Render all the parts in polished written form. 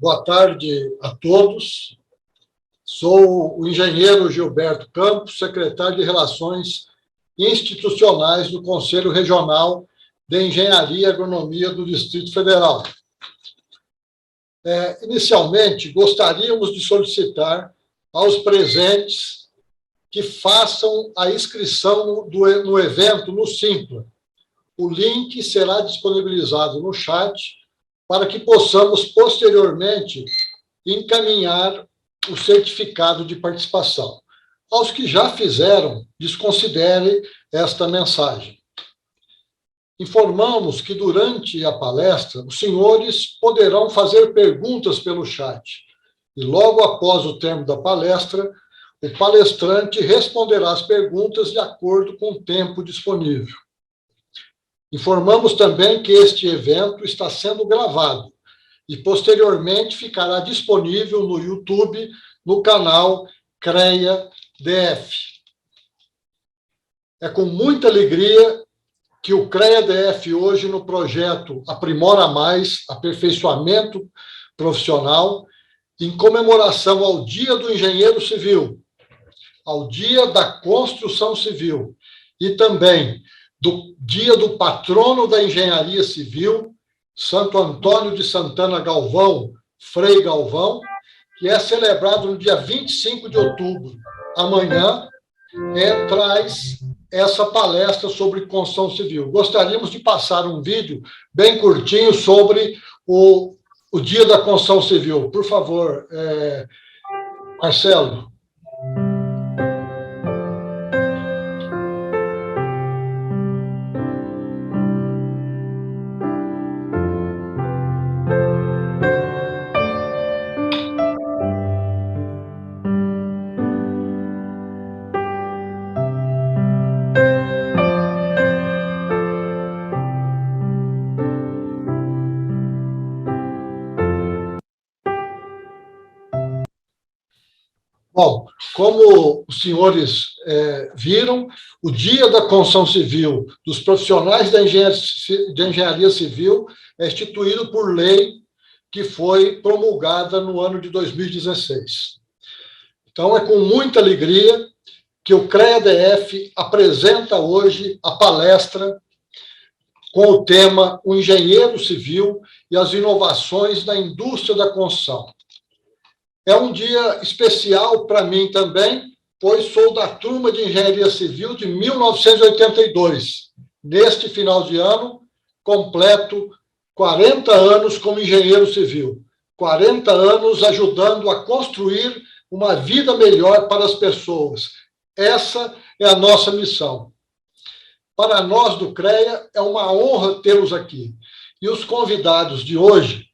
Boa tarde a todos. Sou o engenheiro Gilberto Campos, secretário de Relações Institucionais do Conselho Regional de Engenharia e Agronomia do Distrito Federal. Inicialmente, gostaríamos de solicitar aos presentes que façam a inscrição no evento no Simpla. O link será disponibilizado no chat para que possamos, posteriormente, encaminhar o certificado de participação. Aos que já fizeram, desconsidere esta mensagem. Informamos que, durante a palestra, os senhores poderão fazer perguntas pelo chat e, logo após o término da palestra, o palestrante responderá as perguntas de acordo com o tempo disponível. Informamos também que este evento está sendo gravado e, posteriormente, ficará disponível no YouTube, no canal CREA-DF. É com muita alegria que o CREA-DF hoje, no projeto Aprimora Mais, Aperfeiçoamento Profissional, em comemoração ao Dia do Engenheiro Civil, ao Dia da Construção Civil e também do Dia do Patrono da Engenharia Civil, Santo Antônio de Santana Galvão, Frei Galvão, que é celebrado no dia 25 de outubro. Amanhã traz essa palestra sobre construção civil. Gostaríamos de passar um vídeo bem curtinho sobre o Dia da Construção Civil. Por favor, Marcelo. Bom, como os senhores viram, o Dia da Construção Civil dos profissionais da engenharia civil é instituído por lei que foi promulgada no ano de 2016. Então, é com muita alegria que o CREA-DF apresenta hoje a palestra com o tema O Engenheiro Civil e as Inovações da Indústria da Construção. É um dia especial para mim também, pois sou da turma de Engenharia Civil de 1982. Neste final de ano, completo 40 anos como engenheiro civil. 40 anos ajudando a construir uma vida melhor para as pessoas. Essa é a nossa missão. Para nós do CREA, é uma honra tê-los aqui. E os convidados de hoje,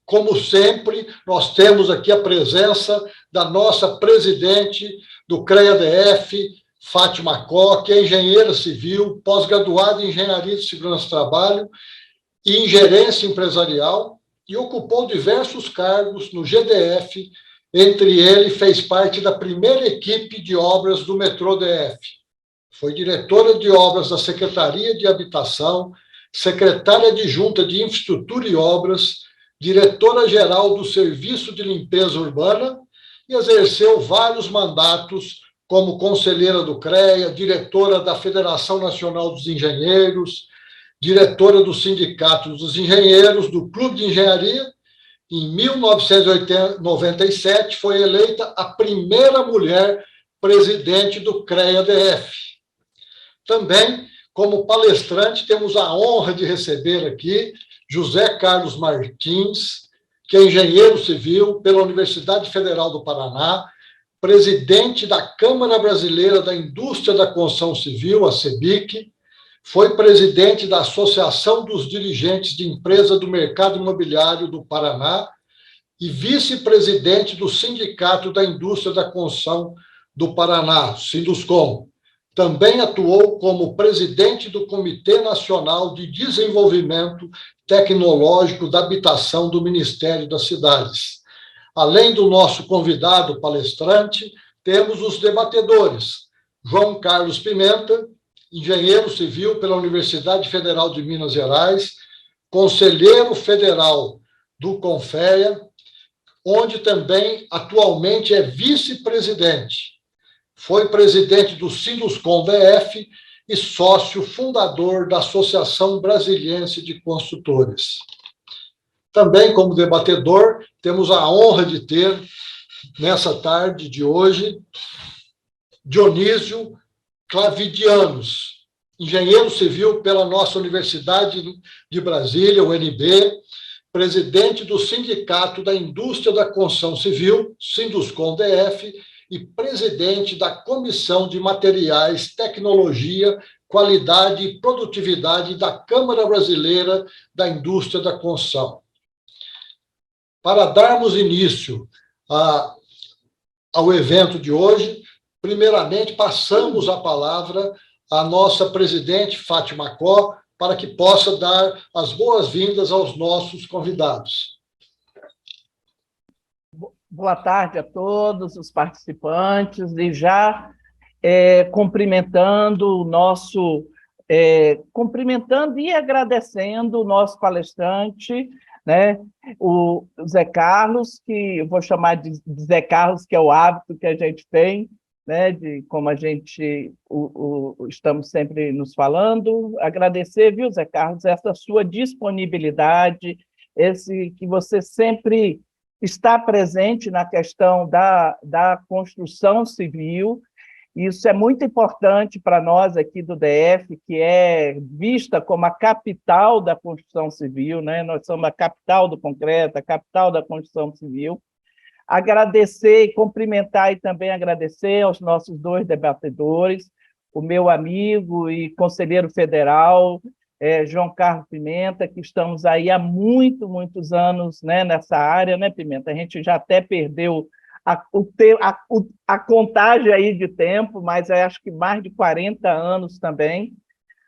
como sempre, nós temos aqui a presença da nossa presidente do CREA-DF, Fátima Koch, que é engenheira civil, pós-graduada em Engenharia de Segurança do Trabalho e em Gerência Empresarial, e ocupou diversos cargos no GDF, entre eles fez parte da primeira equipe de obras do metrô DF. Foi diretora de obras da Secretaria de Habitação, secretária adjunta de Infraestrutura e Obras, diretora-geral do Serviço de Limpeza Urbana e exerceu vários mandatos como conselheira do CREA, diretora da Federação Nacional dos Engenheiros, diretora do Sindicato dos Engenheiros, do Clube de Engenharia. Em 1997, foi eleita a primeira mulher presidente do CREA-DF. Também, como palestrante, temos a honra de receber aqui José Carlos Martins, que é engenheiro civil pela Universidade Federal do Paraná, presidente da Câmara Brasileira da Indústria da Construção Civil, a CEBIC, foi presidente da Associação dos Dirigentes de Empresa do Mercado Imobiliário do Paraná e vice-presidente do Sindicato da Indústria da Construção do Paraná, Sinduscom. Também atuou como presidente do Comitê Nacional de Desenvolvimento Tecnológico da Habitação do Ministério das Cidades. Além do nosso convidado palestrante, temos os debatedores. João Carlos Pimenta, engenheiro civil pela Universidade Federal de Minas Gerais, conselheiro federal do Confea, onde também atualmente é vice-presidente. Foi presidente do Sinduscom DF e sócio fundador da Associação Brasiliense de Construtores. Também, como debatedor, temos a honra de ter, nessa tarde de hoje, Dionísio Clavidianos, engenheiro civil pela nossa Universidade de Brasília, UNB, presidente do Sindicato da Indústria da Construção Civil, Sinduscom DF, e presidente da Comissão de Materiais, Tecnologia, Qualidade e Produtividade da Câmara Brasileira da Indústria da Construção. Para darmos início ao evento de hoje, primeiramente passamos a palavra à nossa presidente, Fátima Có, para que possa dar as boas-vindas aos nossos convidados. Boa tarde a todos os participantes e já cumprimentando cumprimentando e agradecendo o nosso palestrante, né, o Zé Carlos, que eu vou chamar de Zé Carlos, que é o hábito que a gente tem, né, de como a gente estamos sempre nos falando. Agradecer, viu, Zé Carlos, essa sua disponibilidade, esse que você sempre está presente na questão da construção civil. Isso é muito importante para nós aqui do DF, que é vista como a capital da construção civil, né? Nós somos a capital do concreto, a capital da construção civil. Agradecer e cumprimentar e também agradecer aos nossos dois debatedores, o meu amigo e conselheiro federal, João Carlos Pimenta, que estamos aí há muitos anos, né, nessa área, né, Pimenta? A gente já até perdeu a contagem aí de tempo, mas acho que mais de 40 anos também,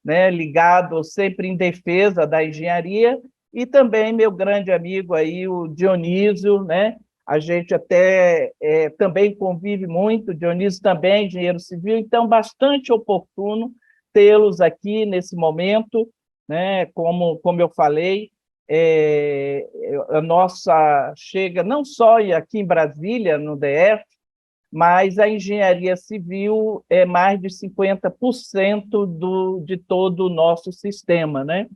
né, ligado sempre em defesa da engenharia, e também meu grande amigo aí, o Dionísio, né? A gente até também convive muito, Dionísio também é engenheiro civil, então bastante oportuno tê-los aqui nesse momento, né? Como eu falei, a nossa chega não só aqui em Brasília, no DF, mas a engenharia civil é mais de 50% de todo o nosso sistema, né?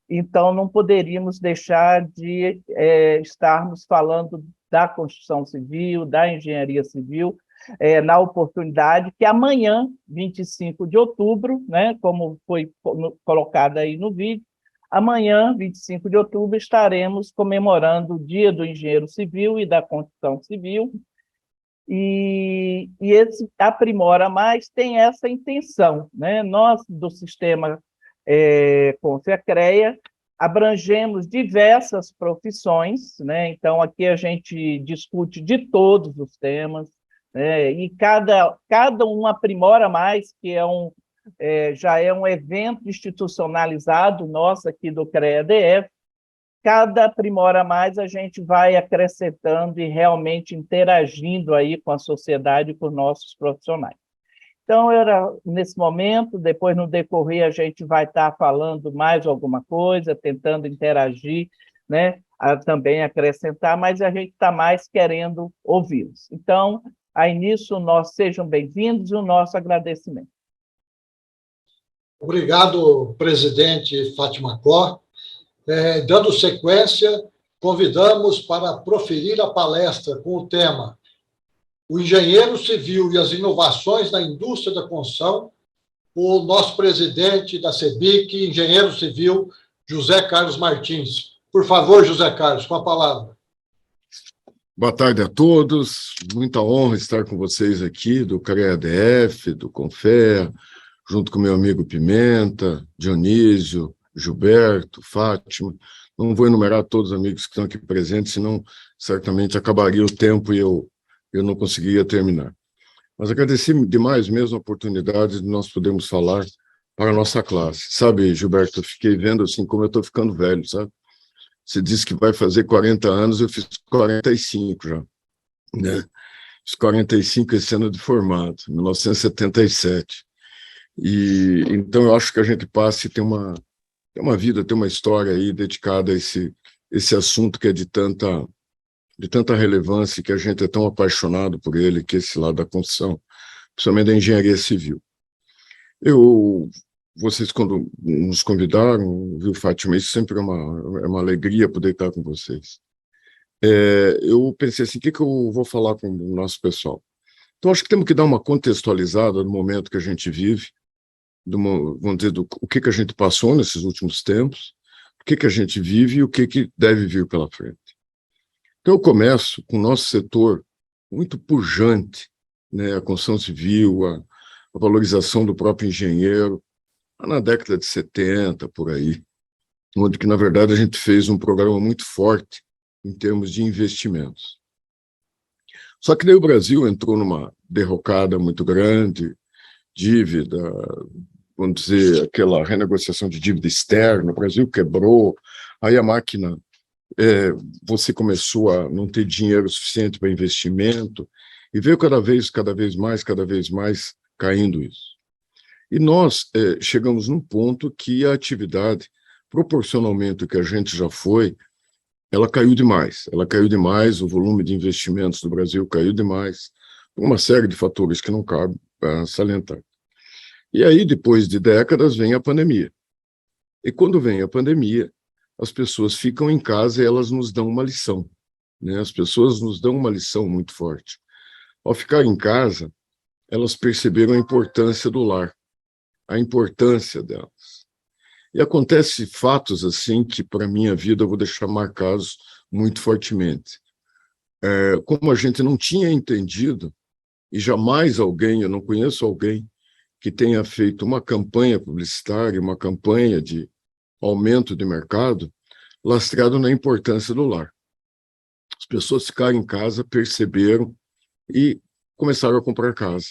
Então, não poderíamos deixar de estarmos falando da construção civil, da engenharia civil, na oportunidade que amanhã, 25 de outubro, né, como foi colocado aí no vídeo, amanhã, 25 de outubro, estaremos comemorando o Dia do Engenheiro Civil e da Construção Civil, e esse Aprimora Mais tem essa intenção, né? Nós, do sistema Confea-CREA, abrangemos diversas profissões, né? Então, aqui a gente discute de todos os temas, né? E cada um aprimora mais, que já é um evento institucionalizado nosso aqui do CREA-DF. Cada aprimora mais a gente vai acrescentando e realmente interagindo aí com a sociedade e com nossos profissionais. Então, era nesse momento, depois no decorrer a gente vai estar falando mais alguma coisa, tentando interagir, né? Também acrescentar, mas a gente está mais querendo ouvi-los. Então, aí nisso, sejam bem-vindos e o nosso agradecimento. Obrigado, presidente Fátima Có. Dando sequência, convidamos para proferir a palestra com o tema O Engenheiro Civil e as Inovações na Indústria da Construção, o nosso presidente da CEBIC, engenheiro civil, José Carlos Martins. Por favor, José Carlos, com a palavra. Boa tarde a todos, muita honra estar com vocês aqui, do CREA-DF, do Confea, junto com meu amigo Pimenta, Dionísio, Gilberto, Fátima. Não vou enumerar todos os amigos que estão aqui presentes, senão certamente acabaria o tempo e eu não conseguiria terminar. Mas agradecer demais mesmo a oportunidade de nós podermos falar para a nossa classe. Sabe, Gilberto, eu fiquei vendo assim como eu estou ficando velho, sabe? Você disse que vai fazer 40 anos, eu fiz 45 já, né? Fiz 45 esse ano de formado, 1977. E então eu acho que a gente passa e tem uma vida, tem uma história aí dedicada a esse assunto que é de tanta relevância, que a gente é tão apaixonado por ele, que é esse lado da construção, principalmente da engenharia civil. Vocês, quando nos convidaram, viu, Fátima, isso sempre é uma alegria poder estar com vocês. Eu pensei assim, o que eu vou falar com o nosso pessoal? Então, acho que temos que dar uma contextualizada no momento que a gente vive, vamos dizer, o que a gente passou nesses últimos tempos, o que a gente vive e o que deve vir pela frente. Então, eu começo com o nosso setor muito pujante, né, a construção civil, a valorização do próprio engenheiro, na década de 70, por aí, onde que, na verdade, a gente fez um programa muito forte em termos de investimentos. Só que daí o Brasil entrou numa derrocada muito grande, dívida, vamos dizer, aquela renegociação de dívida externa, o Brasil quebrou, aí a máquina, você começou a não ter dinheiro suficiente para investimento, e veio cada vez mais caindo isso. E nós chegamos num ponto que a atividade, proporcionalmente ao que a gente já foi, ela caiu demais, o volume de investimentos do Brasil caiu demais, por uma série de fatores que não cabe salientar. E aí, depois de décadas, vem a pandemia. E quando vem a pandemia, as pessoas ficam em casa e elas nos dão uma lição, né? As pessoas nos dão uma lição muito forte. Ao ficar em casa, elas perceberam a importância do lar, a importância delas. E acontece fatos assim que, para a minha vida, eu vou deixar marcados muito fortemente. Como a gente não tinha entendido, e jamais alguém, eu não conheço alguém, que tenha feito uma campanha publicitária, uma campanha de aumento de mercado, lastrado na importância do lar. As pessoas ficaram em casa, perceberam e começaram a comprar casa.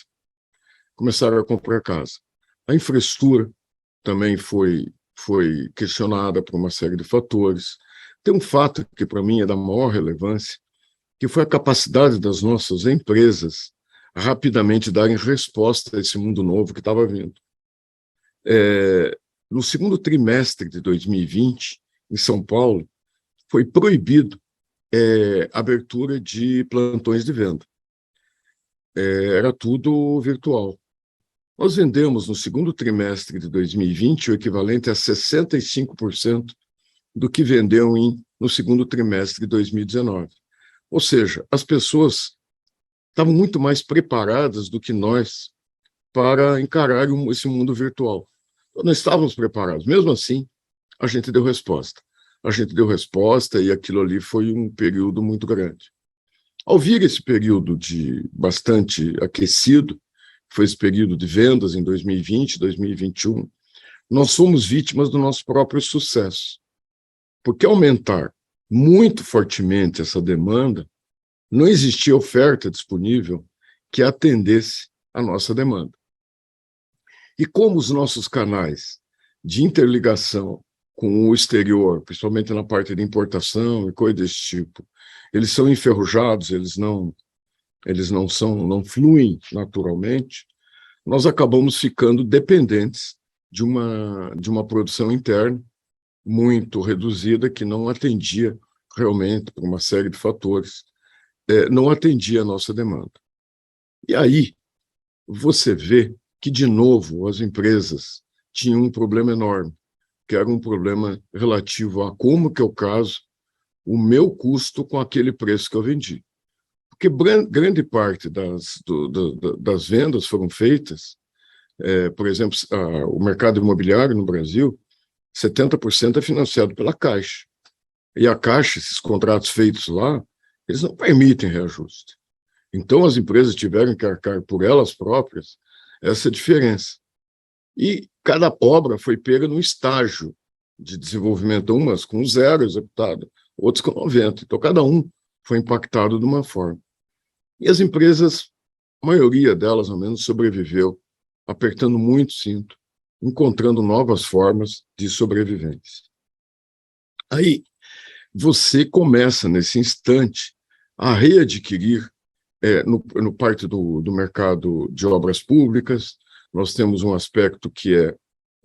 A infraestrutura também foi questionada por uma série de fatores. Tem um fato que, para mim, é da maior relevância, que foi a capacidade das nossas empresas rapidamente darem resposta a esse mundo novo que estava vindo. No segundo trimestre de 2020, em São Paulo, foi proibido a abertura de plantões de venda. Era tudo virtual. Nós vendemos, no segundo trimestre de 2020, o equivalente a 65% do que vendeu no segundo trimestre de 2019. Ou seja, as pessoas estavam muito mais preparadas do que nós para encarar esse mundo virtual. Nós estávamos preparados. Mesmo assim, a gente deu resposta. E aquilo ali foi um período muito grande. Ao vir esse período de bastante aquecido, foi esse período de vendas em 2020, 2021, nós fomos vítimas do nosso próprio sucesso. Porque aumentar muito fortemente essa demanda, não existia oferta disponível que atendesse a nossa demanda. E como os nossos canais de interligação com o exterior, principalmente na parte de importação e coisas desse tipo, eles são enferrujados, eles não fluem naturalmente, nós acabamos ficando dependentes de uma produção interna muito reduzida que não atendia realmente, por uma série de fatores, não atendia a nossa demanda. E aí, você vê que, de novo, as empresas tinham um problema enorme, que era um problema relativo a como que eu caso o meu custo com aquele preço que eu vendi. Porque grande parte das vendas foram feitas, por exemplo, o mercado imobiliário no Brasil, 70% é financiado pela Caixa. E a Caixa, esses contratos feitos lá, eles não permitem reajuste. Então, as empresas tiveram que arcar por elas próprias essa diferença. E cada obra foi pega num estágio de desenvolvimento, umas com 0 executado, outras com 90. Então, cada um foi impactado de uma forma. E as empresas, a maioria delas, ao menos, sobreviveu, apertando muito o cinto, encontrando novas formas de sobrevivência. Aí, você começa, nesse instante, a readquirir, no parte do mercado de obras públicas, nós temos um aspecto que é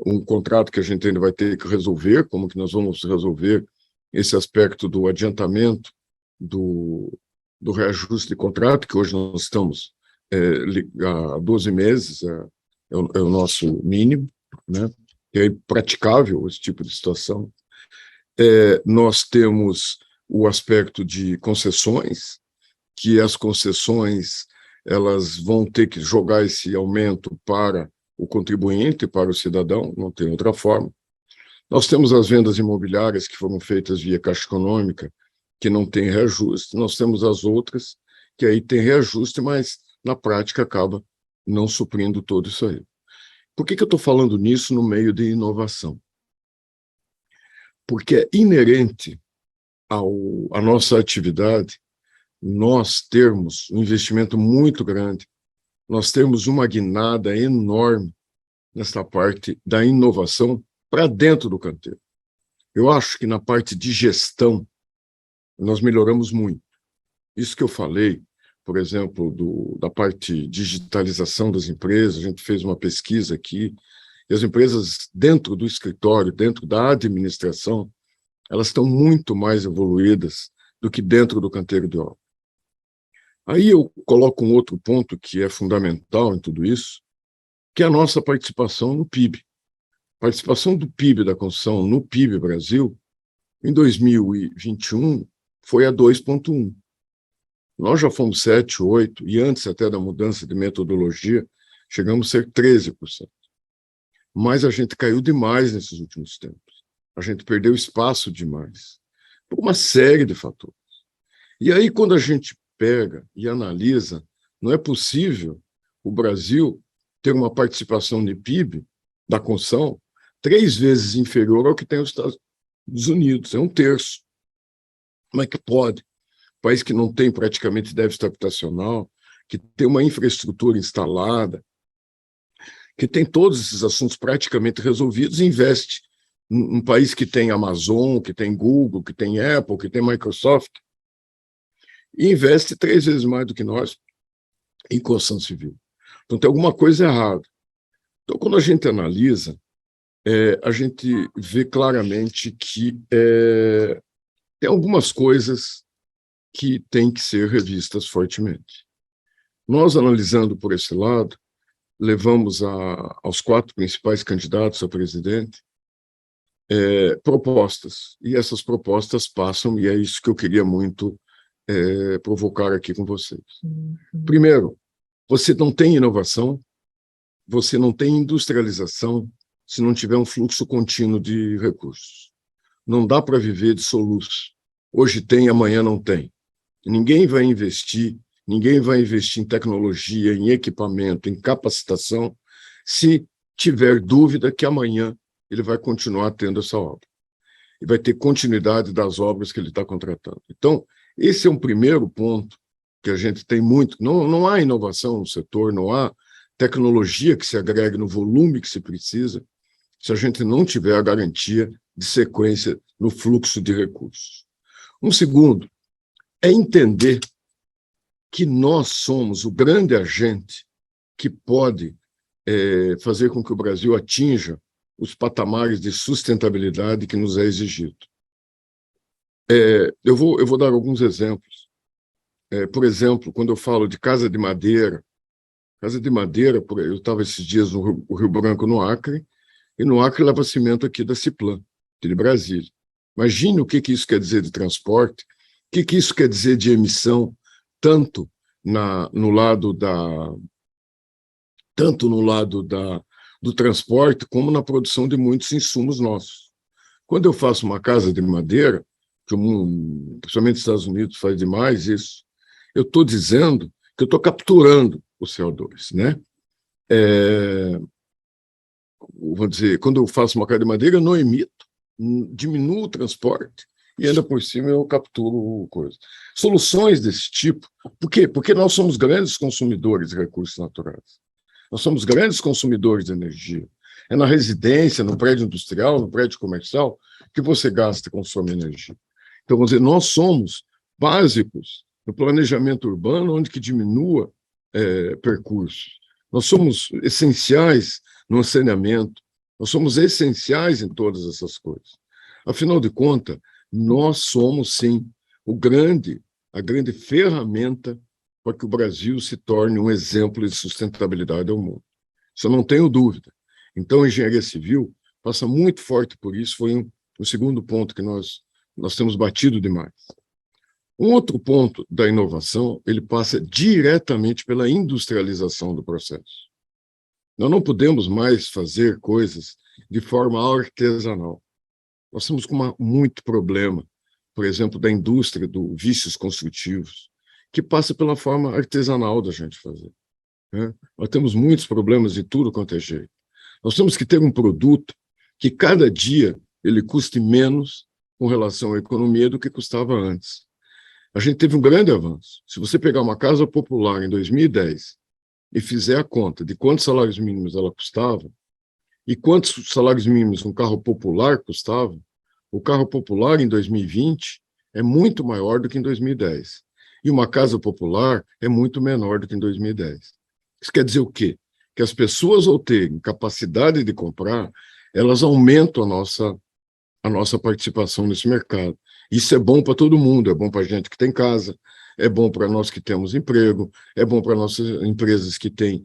um contrato que a gente ainda vai ter que resolver, como que nós vamos resolver esse aspecto do adiantamento do reajuste de contrato, que hoje nós estamos há 12 meses, é o nosso mínimo, né? É praticável esse tipo de situação. Nós temos o aspecto de concessões, que as concessões elas vão ter que jogar esse aumento para o contribuinte, para o cidadão, não tem outra forma. Nós temos as vendas imobiliárias que foram feitas via Caixa Econômica, que não tem reajuste. Nós temos as outras, que aí tem reajuste, mas na prática acaba não suprindo tudo isso aí. Por que eu estou falando nisso no meio de inovação? Porque é inerente à nossa atividade nós termos um investimento muito grande, nós temos uma guinada enorme nessa parte da inovação para dentro do canteiro. Eu acho que na parte de gestão nós melhoramos muito. Isso que eu falei, por exemplo, da parte de digitalização das empresas, a gente fez uma pesquisa aqui, e as empresas dentro do escritório, dentro da administração, elas estão muito mais evoluídas do que dentro do canteiro de obra. Aí eu coloco um outro ponto que é fundamental em tudo isso, que é a nossa participação no PIB. A participação do PIB da construção no PIB Brasil, em 2021, foi a 2,1%. Nós já fomos 7, 8, e antes até da mudança de metodologia, chegamos a ser 13%. Mas a gente caiu demais nesses últimos tempos. A gente perdeu espaço demais, por uma série de fatores. E aí, quando a gente pega e analisa, não é possível o Brasil ter uma participação de PIB da construção 3 vezes inferior ao que tem os Estados Unidos, é 1/3. Como é que pode? Um país que não tem praticamente déficit habitacional, que tem uma infraestrutura instalada, que tem todos esses assuntos praticamente resolvidos, investe num país que tem Amazon, que tem Google, que tem Apple, que tem Microsoft, e investe 3 vezes mais do que nós em construção civil. Então, tem alguma coisa errada. Então, quando a gente analisa, a gente vê claramente que tem algumas coisas que têm que ser revistas fortemente. Nós, analisando por esse lado, levamos aos 4 principais candidatos a presidente propostas, e essas propostas passam, e é isso que eu queria muito provocar aqui com vocês. Primeiro, você não tem inovação, você não tem industrialização se não tiver um fluxo contínuo de recursos. Não dá para viver de soluço. Hoje tem, amanhã não tem. Ninguém vai investir em tecnologia, em equipamento, em capacitação, se tiver dúvida que amanhã ele vai continuar tendo essa obra. E vai ter continuidade das obras que ele está contratando. Então, esse é um primeiro ponto que a gente tem muito. Não há inovação no setor, não há tecnologia que se agregue no volume que se precisa, se a gente não tiver a garantia de sequência no fluxo de recursos. Um segundo é entender que nós somos o grande agente que pode fazer com que o Brasil atinja os patamares de sustentabilidade que nos é exigido. Eu vou dar alguns exemplos. Por exemplo, quando eu falo de casa de madeira, eu estava esses dias no Rio Branco, no Acre, e no Acre leva cimento aqui da Ciplan, aqui de Brasília. Imagine o que isso quer dizer de transporte, o que isso quer dizer de emissão, tanto no lado do transporte, como na produção de muitos insumos nossos. Quando eu faço uma casa de madeira, principalmente nos Estados Unidos faz demais isso, eu estou dizendo que eu estou capturando o CO2, né? Vou dizer, quando eu faço uma casa de madeira, eu não emito, diminuo o transporte e ainda por cima eu capturo coisa. Soluções desse tipo, por quê? Porque nós somos grandes consumidores de recursos naturais. Nós somos grandes consumidores de energia. É na residência, no prédio industrial, no prédio comercial, que você gasta e consome energia. Então, vamos dizer, nós somos básicos no planejamento urbano, onde que diminua percursos. Nós somos essenciais no saneamento, nós somos essenciais em todas essas coisas. Afinal de contas, Nós somos, sim, a grande ferramenta para que o Brasil se torne um exemplo de sustentabilidade ao mundo. Isso eu não tenho dúvida. Então, a engenharia civil passa muito forte por isso, foi o segundo ponto que nós temos batido demais. Um outro ponto da inovação, ele passa diretamente pela industrialização do processo. Nós não podemos mais fazer coisas de forma artesanal. Nós temos muito problema, por exemplo, da indústria dos vícios construtivos, que passa pela forma artesanal da gente fazer, né? Nós temos muitos problemas de tudo quanto é jeito. Nós temos que ter um produto que cada dia ele custe menos com relação à economia do que custava antes. A gente teve um grande avanço. Se você pegar uma casa popular em 2010 e fizer a conta de quantos salários mínimos ela custava e quantos salários mínimos um carro popular custava, o carro popular em 2020 é muito maior do que em 2010. E uma casa popular é muito menor do que em 2010. Isso quer dizer o quê? Que as pessoas, ao terem capacidade de comprar, elas aumentam a nossa participação nesse mercado. Isso é bom para todo mundo, é bom para a gente que tem casa, é bom para nós que temos emprego, é bom para nossas empresas que têm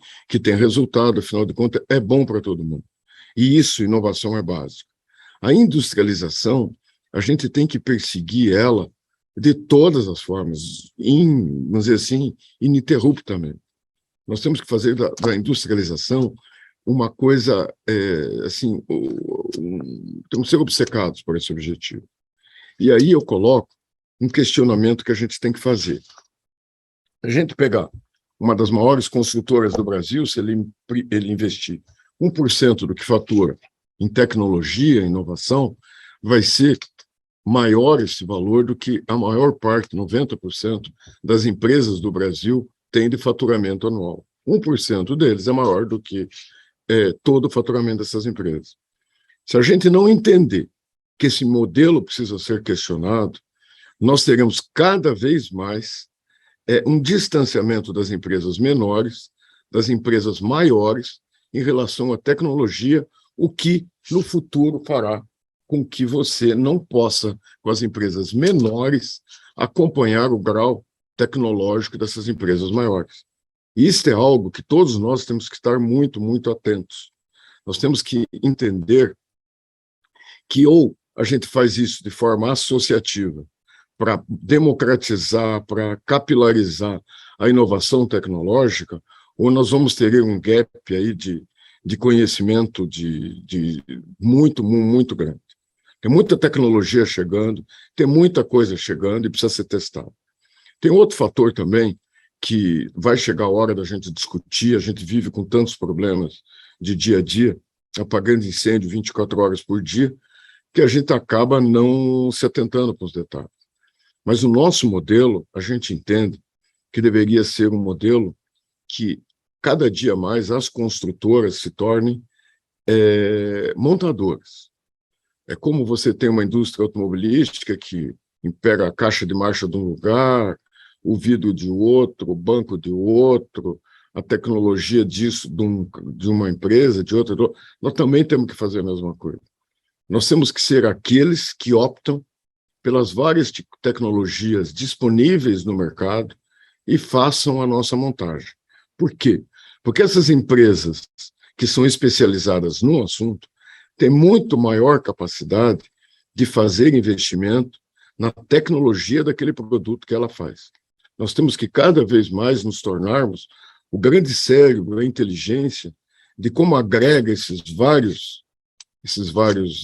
resultado, afinal de contas, é bom para todo mundo. E isso, inovação é básica. A industrialização, a gente tem que perseguir ela de todas as formas, vamos dizer assim, ininterruptamente. Nós temos que fazer da industrialização uma coisa, assim, temos que ser obcecados por esse objetivo. E aí eu coloco um questionamento que a gente tem que fazer. A gente pegar uma das maiores construtoras do Brasil, se ele investir 1% do que fatura em tecnologia, inovação, vai ser maior esse valor do que a maior parte, 90% das empresas do Brasil tem de faturamento anual. 1% deles é maior do que todo o faturamento dessas empresas. Se a gente não entender que esse modelo precisa ser questionado, nós teremos cada vez mais um distanciamento das empresas menores, das empresas maiores, em relação à tecnologia, o que, no futuro, fará com que você não possa, com as empresas menores, acompanhar o grau tecnológico dessas empresas maiores. E isso é algo que todos nós temos que estar muito, muito atentos. Nós temos que entender que ou a gente faz isso de forma associativa, para democratizar, para capilarizar a inovação tecnológica, ou nós vamos ter um gap aí de conhecimento muito, muito grande. Tem muita tecnologia chegando, tem muita coisa chegando e precisa ser testada. Tem outro fator também que vai chegar a hora da gente discutir, a gente vive com tantos problemas de dia a dia, apagando incêndio 24 horas por dia, que a gente acaba não se atentando para os detalhes. Mas o nosso modelo, a gente entende que deveria ser um modelo que, cada dia mais, as construtoras se tornem montadoras. É como você tem uma indústria automobilística que pega a caixa de marcha de um lugar, o vidro de outro, o banco de outro, a tecnologia disso de uma empresa, de outra. Nós também temos que fazer a mesma coisa. Nós temos que ser aqueles que optam pelas várias tecnologias disponíveis no mercado e façam a nossa montagem. Por quê? Porque essas empresas que são especializadas no assunto têm muito maior capacidade de fazer investimento na tecnologia daquele produto que ela faz. Nós temos que cada vez mais nos tornarmos o grande cérebro, a inteligência, de como agrega esses vários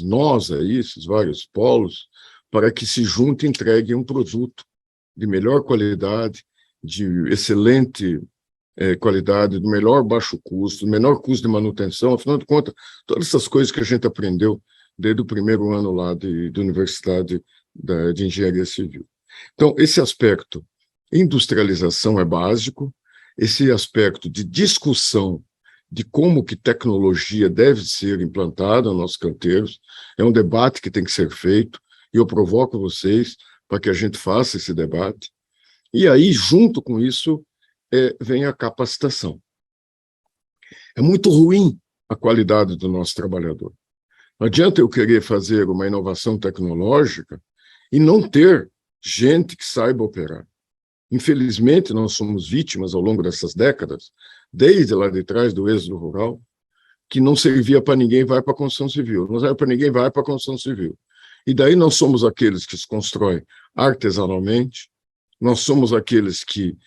nós aí, esses vários polos, para que se junte e entregue um produto de melhor qualidade, de excelente qualidade, do melhor baixo custo, do menor custo de manutenção. Afinal de contas, todas essas coisas que a gente aprendeu desde o primeiro ano lá de Universidade de Engenharia Civil. Então, esse aspecto industrialização é básico, esse aspecto de discussão de como que tecnologia deve ser implantada nos nossos canteiros, é um debate que tem que ser feito, e eu provoco vocês para que a gente faça esse debate. E aí, junto com isso, vem a capacitação. É muito ruim a qualidade do nosso trabalhador. Não adianta eu querer fazer uma inovação tecnológica e não ter gente que saiba operar. Infelizmente, nós somos vítimas ao longo dessas décadas, desde lá de trás do êxodo rural, que não servia para ninguém, vai para a construção civil. Não serve para ninguém, vai para a construção civil. E daí nós somos aqueles que se constroem artesanalmente, nós somos aqueles que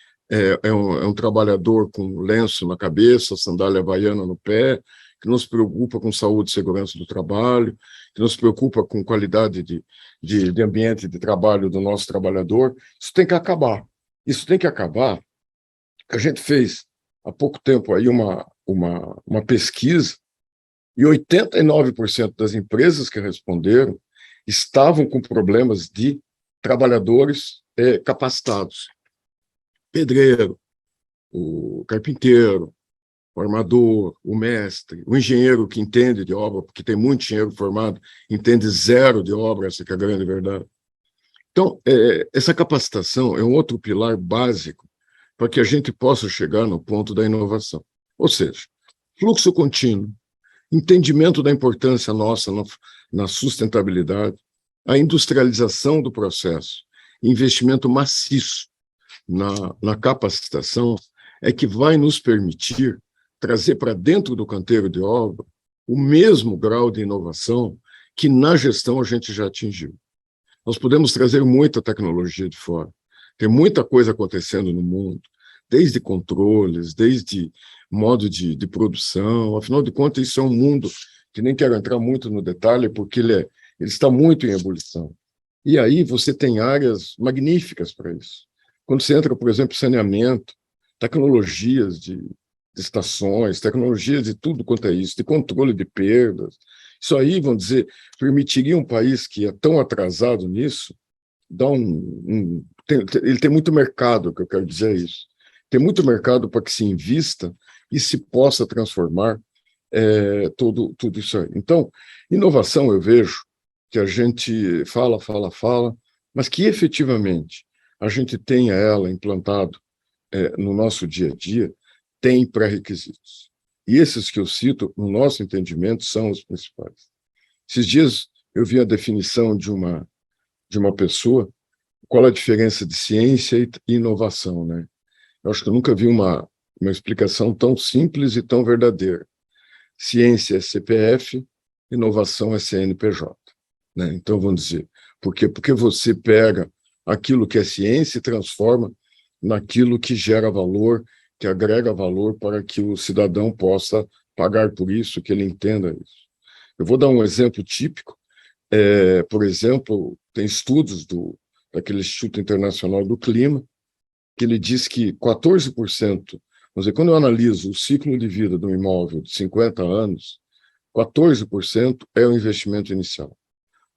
é um trabalhador com lenço na cabeça, sandália havaiana no pé, que não se preocupa com saúde e segurança do trabalho, que não se preocupa com qualidade de ambiente de trabalho do nosso trabalhador. Isso tem que acabar. Isso tem que acabar. A gente fez, há pouco tempo, aí uma pesquisa, e 89% das empresas que responderam estavam com problemas de trabalhadores capacitados. Pedreiro, o carpinteiro, o armador, o mestre, o engenheiro que entende de obra, porque tem muito engenheiro formado, entende zero de obra, essa que é a grande verdade. Então, essa capacitação é um outro pilar básico para que a gente possa chegar no ponto da inovação. Ou seja, fluxo contínuo, entendimento da importância nossa na sustentabilidade, a industrialização do processo, investimento maciço na capacitação é que vai nos permitir trazer para dentro do canteiro de obra o mesmo grau de inovação que na gestão a gente já atingiu. Nós podemos trazer muita tecnologia de fora. Tem muita coisa acontecendo no mundo, desde controles, desde modo de produção. Afinal de contas, isso é um mundo que nem quero entrar muito no detalhe, porque ele está muito em ebulição. E aí você tem áreas magníficas para isso. Quando você entra, por exemplo, saneamento, tecnologias de estações, tecnologias de tudo quanto é isso, de controle de perdas. Isso aí, vamos dizer, permitiria um país que é tão atrasado nisso, ele tem muito mercado, o que eu quero dizer é isso. Tem muito mercado para que se invista e se possa transformar tudo isso aí. Então, inovação, eu vejo que a gente fala, mas que efetivamente a gente tenha ela implantado no nosso dia a dia, tem pré-requisitos. E esses que eu cito, no nosso entendimento, são os principais. Esses dias eu vi a definição de uma pessoa, qual a diferença de ciência e inovação, né? Eu acho que eu nunca vi uma explicação tão simples e tão verdadeira. Ciência é CPF, inovação é CNPJ. Né? Então, vamos dizer, por quê? Porque você pega aquilo que é ciência e transforma naquilo que gera valor, que agrega valor para que o cidadão possa pagar por isso, que ele entenda isso. Eu vou dar um exemplo típico. Por exemplo, tem estudos daquele Instituto Internacional do Clima, que ele diz que 14%, vamos dizer, quando eu analiso o ciclo de vida de um imóvel de 50 anos, 14% é o investimento inicial.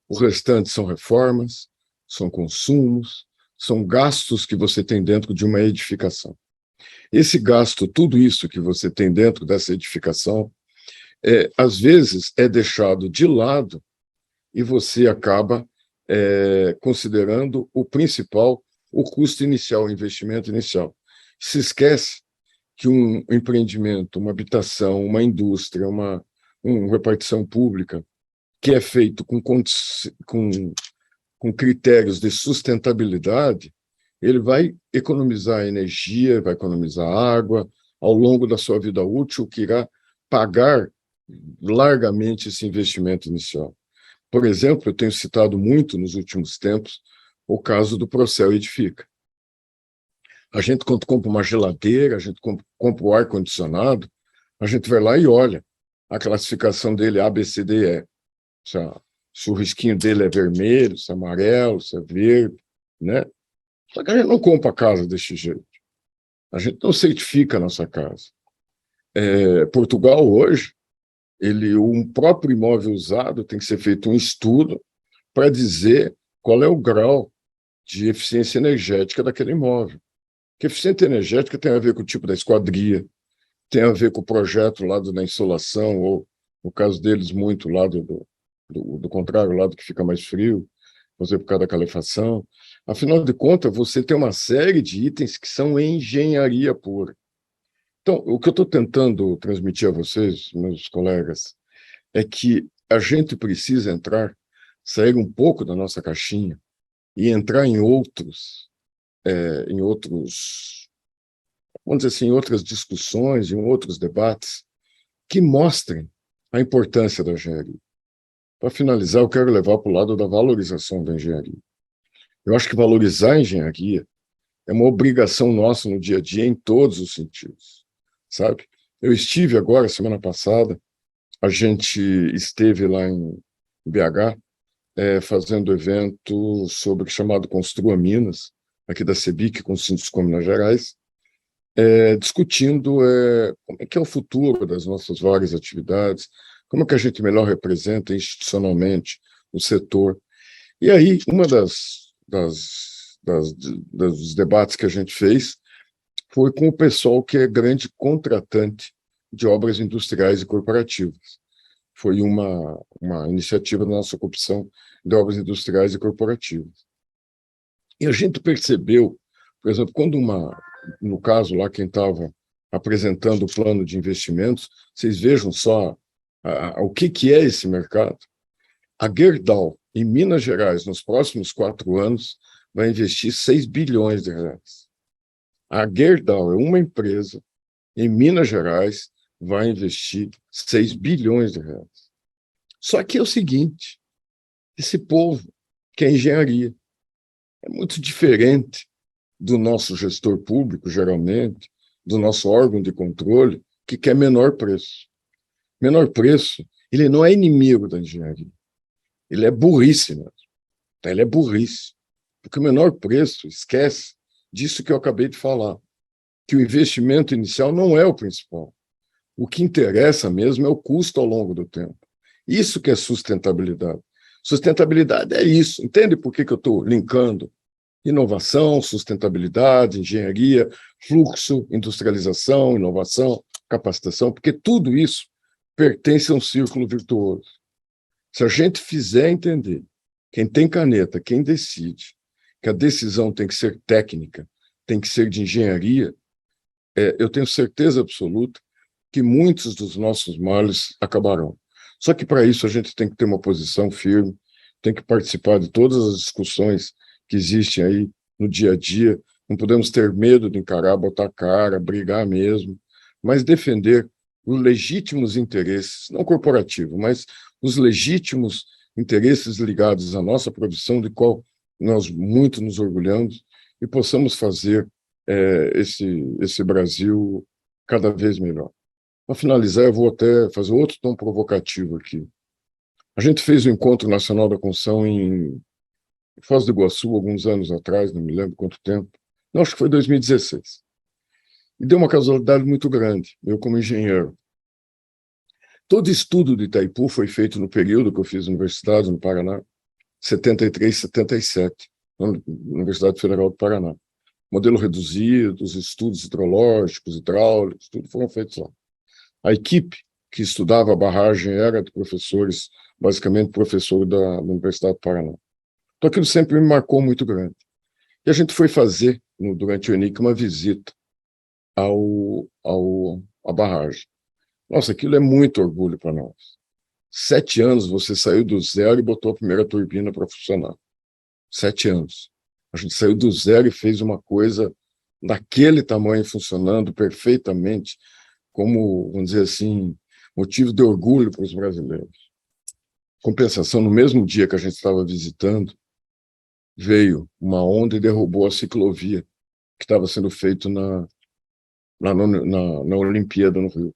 O restante são reformas, são consumos, são gastos que você tem dentro de uma edificação. Esse gasto, tudo isso que você tem dentro dessa edificação, às vezes é deixado de lado e você acaba considerando o principal, o custo inicial, o investimento inicial. Se esquece que um empreendimento, uma habitação, uma indústria, uma repartição pública, que é feito com critérios de sustentabilidade, ele vai economizar energia, vai economizar água ao longo da sua vida útil, que irá pagar largamente esse investimento inicial. Por exemplo, eu tenho citado muito nos últimos tempos o caso do Procel Edifica. A gente, quando compra uma geladeira, a gente compra o ar-condicionado, a gente vai lá e olha a classificação dele A, B, C, D, E. Se o risquinho dele é vermelho, se é amarelo, se é verde, né? Só que a gente não compra a casa desse jeito. A gente não certifica a nossa casa. Portugal, hoje, um próprio imóvel usado tem que ser feito um estudo para dizer qual é o grau de eficiência energética daquele imóvel. Porque eficiência energética tem a ver com o tipo da esquadria, tem a ver com o projeto lá da insolação, ou, no caso deles, muito lá do contrário, lado que fica mais frio, por causa da calefação. Afinal de contas, você tem uma série de itens que são engenharia pura. Então, o que eu estou tentando transmitir a vocês, meus colegas, é que a gente precisa sair um pouco da nossa caixinha e entrar em outros, vamos dizer assim, em outras discussões, em outros debates, que mostrem a importância da engenharia. Para finalizar, eu quero levar para o lado da valorização da engenharia. Eu acho que valorizar a engenharia é uma obrigação nossa no dia a dia, em todos os sentidos, sabe? Eu estive agora, semana passada, a gente esteve lá em BH, fazendo evento chamado Construa Minas, aqui da CEBIC, com o Sinduscom Minas Gerais, discutindo como é que é o futuro das nossas várias atividades, como é que a gente melhor representa institucionalmente o setor. E aí, uma dos debates que a gente fez foi com o pessoal que é grande contratante de obras industriais e corporativas. Foi uma iniciativa da nossa Comissão de Obras Industriais e Corporativas. E a gente percebeu, por exemplo, quando no caso lá, quem estava apresentando o plano de investimentos, vocês vejam só o que é esse mercado. A Gerdau, em Minas Gerais, nos próximos 4 anos, vai investir 6 bilhões de reais. A Gerdau é uma empresa, em Minas Gerais, vai investir 6 bilhões de reais. Só que é o seguinte, esse povo quer engenharia. É muito diferente do nosso gestor público, geralmente, do nosso órgão de controle, que quer menor preço. Menor preço, ele não é inimigo da engenharia. Ele é burrice mesmo. Ele é burrice. Porque o menor preço, esquece disso que eu acabei de falar, que o investimento inicial não é o principal. O que interessa mesmo é o custo ao longo do tempo. Isso que é sustentabilidade. Sustentabilidade é isso. Entende por que eu estou linkando inovação, sustentabilidade, engenharia, fluxo, industrialização, inovação, capacitação? Porque tudo isso pertence a um círculo virtuoso. Se a gente fizer entender, quem tem caneta, quem decide, que a decisão tem que ser técnica, tem que ser de engenharia, eu tenho certeza absoluta que muitos dos nossos males acabarão. Só que para isso a gente tem que ter uma posição firme, tem que participar de todas as discussões que existem aí no dia a dia, não podemos ter medo de encarar, botar a cara, brigar mesmo, mas defender os legítimos interesses, não corporativos, mas os legítimos interesses ligados à nossa profissão, de qual nós muito nos orgulhamos, e possamos fazer esse Brasil cada vez melhor. Para finalizar, eu vou até fazer outro tom provocativo aqui. A gente fez o Encontro Nacional da Construção em Foz do Iguaçu, alguns anos atrás, não me lembro quanto tempo, não, acho que foi 2016. E deu uma casualidade muito grande, eu como engenheiro. Todo estudo de Itaipu foi feito no período que eu fiz universidade no Paraná, 73, 77, na Universidade Federal do Paraná. Modelo reduzido, os estudos hidrológicos, hidráulicos, tudo foram feitos lá. A equipe que estudava a barragem era de professores, basicamente professor da Universidade do Paraná. Então aquilo sempre me marcou muito grande. E a gente foi fazer, durante o ENIC, uma visita à barragem. Nossa, aquilo é muito orgulho para nós. 7 anos você saiu do zero e botou a primeira turbina para funcionar. 7 anos. A gente saiu do zero e fez uma coisa daquele tamanho funcionando perfeitamente, como, vamos dizer assim, motivo de orgulho para os brasileiros. Compensação, no mesmo dia que a gente estava visitando, veio uma onda e derrubou a ciclovia que estava sendo feito na Olimpíada no Rio.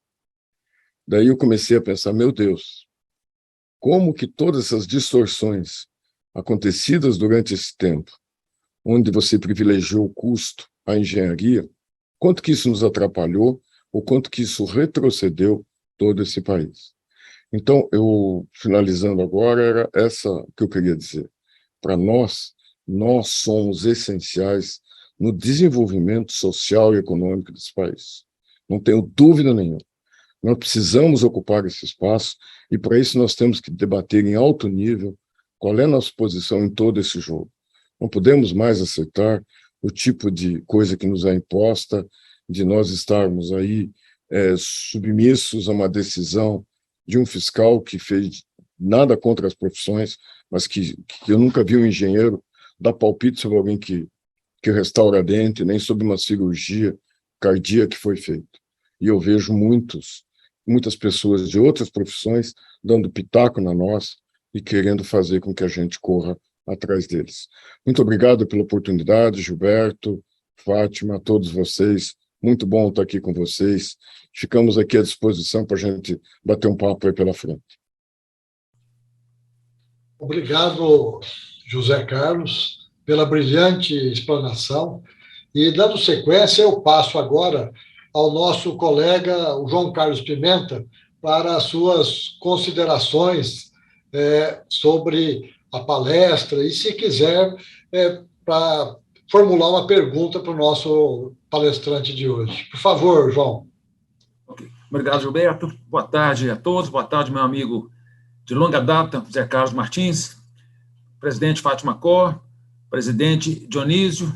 Daí eu comecei a pensar, meu Deus, como que todas essas distorções acontecidas durante esse tempo, onde você privilegiou o custo, a engenharia, quanto que isso nos atrapalhou, ou quanto que isso retrocedeu todo esse país. Então, eu, finalizando agora, era essa que eu queria dizer. Para nós somos essenciais no desenvolvimento social e econômico desse país. Não tenho dúvida nenhuma. Nós precisamos ocupar esse espaço e, para isso, nós temos que debater em alto nível qual é a nossa posição em todo esse jogo. Não podemos mais aceitar o tipo de coisa que nos é imposta, de nós estarmos aí submissos a uma decisão de um fiscal que fez nada contra as profissões, mas que eu nunca vi um engenheiro dar palpite sobre alguém que restaura dente, nem sobre uma cirurgia cardíaca que foi feita. E eu vejo muitas pessoas de outras profissões dando pitaco na nossa e querendo fazer com que a gente corra atrás deles. Muito obrigado pela oportunidade, Gilberto, Fátima, a todos vocês. Muito bom estar aqui com vocês. Ficamos aqui à disposição para a gente bater um papo aí pela frente. Obrigado, José Carlos, pela brilhante explanação. E, dando sequência, eu passo agora ao nosso colega, o João Carlos Pimenta, para as suas considerações sobre a palestra e, se quiser, para formular uma pergunta para o nosso palestrante de hoje. Por favor, João. Okay. Obrigado, Gilberto. Boa tarde a todos. Boa tarde, meu amigo de longa data, Zé Carlos Martins, presidente Fátima Cor, presidente Dionísio.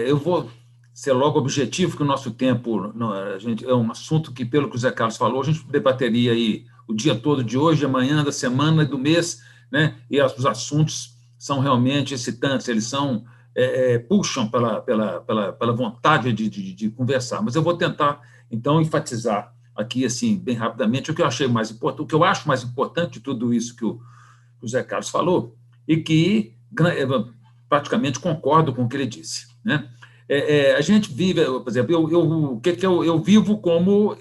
Eu vou ser logo objetivo, que o nosso tempo é um assunto que, pelo que o Zé Carlos falou, a gente debateria aí o dia todo de hoje, amanhã, da semana e do mês, né? E os assuntos são realmente excitantes, eles puxam pela vontade de conversar. Mas eu vou tentar, então, enfatizar aqui, assim, bem rapidamente, o que eu achei mais importante, o que eu acho mais importante de tudo isso que o Zé Carlos falou, e que praticamente concordo com o que ele disse, né? A gente vive, por exemplo, eu vivo como